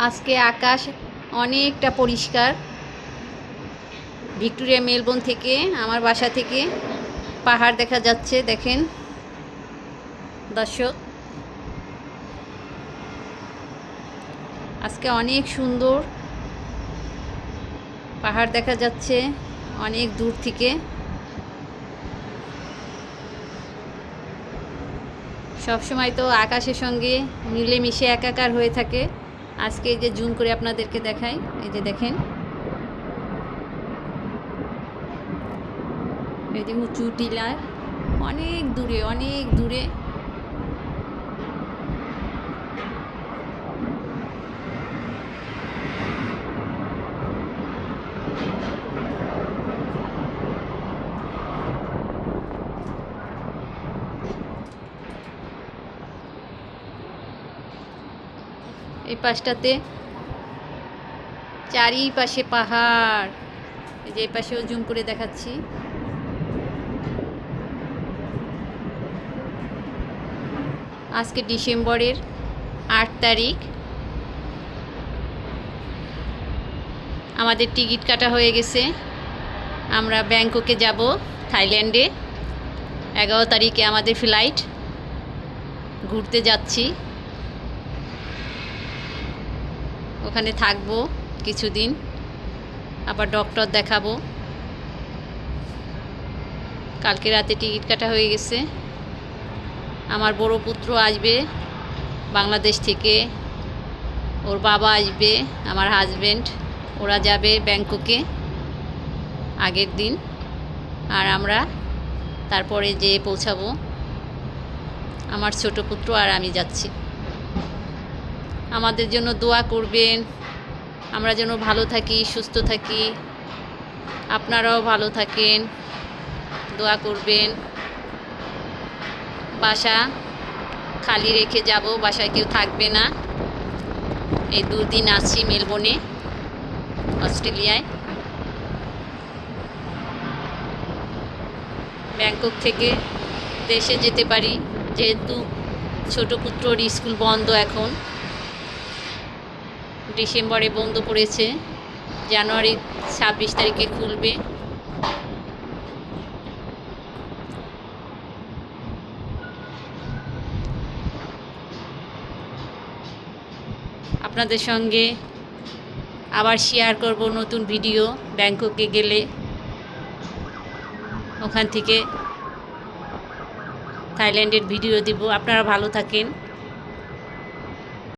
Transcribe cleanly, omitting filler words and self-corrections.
আজকে আকাশ অনেকটা পরিষ্কার। ভিক্টোরিয়া মেলবোর্ন থেকে আমার বাসা থেকে পাহাড় দেখা যাচ্ছে, দেখেন দর্শক। আজকে অনেক সুন্দর পাহাড় দেখা যাচ্ছে অনেক দূর থেকে। সবসময় তো আকাশের সঙ্গে মিলেমিশে একাকার হয়ে থাকে। আজকে এই যে জুম করে আপনাদেরকে দেখাই, এই যে দেখেন, এই যে উঁচু টিলার অনেক দূরে অনেক দূরে। এই পাশটাতে চারিপাশে পাহাড়, এই যে এই পাশেও জুম করে দেখাচ্ছি। আজকে ডিসেম্বরের 8 তারিখ। আমাদের টিকিট কাটা হয়ে গেছে। আমরা ব্যাংককে যাব, থাইল্যান্ডে। 11 তারিখে আমাদের ফ্লাইট। ঘুরতে যাচ্ছি, ওখানে থাকবো কিছুদিন, আবার ডক্টর দেখাবো। কালকে রাতে টিকিট কাটা হয়ে গেছে। আমার বড় পুত্র আসবে বাংলাদেশ থেকে, ওর বাবা আসবে, আমার হাজব্যান্ড, ওরা যাবে ব্যাংককে আগের দিন, আর আমরা তারপরে যেয়ে পৌঁছাবো। আমার ছোট পুত্র আর আমি যাচ্ছি। আমাদের জন্য দোয়া করবেন, আমরা যেন ভালো থাকি, সুস্থ থাকি। আপনারাও ভালো থাকেন, দোয়া করবেন। বাসা খালি রেখে যাব, বাসায় কেউ থাকবে না। এই 2 দিন আছি মেলবোর্নে, অস্ট্রেলিয়ায়। ব্যাংকক থেকে দেশে যেতে পারি, যেহেতু ছোট পুত্রর স্কুল বন্ধ এখন। ডিসেম্বরে বন্ধ পড়েছে, জানুয়ারি 26 তারিখে খুলবে। আপনাদের সঙ্গে আবার শেয়ার করব নতুন ভিডিও। ব্যাংককে গেলে ওখান থেকে থাইল্যান্ডের ভিডিও দিব। আপনারা ভালো থাকেন।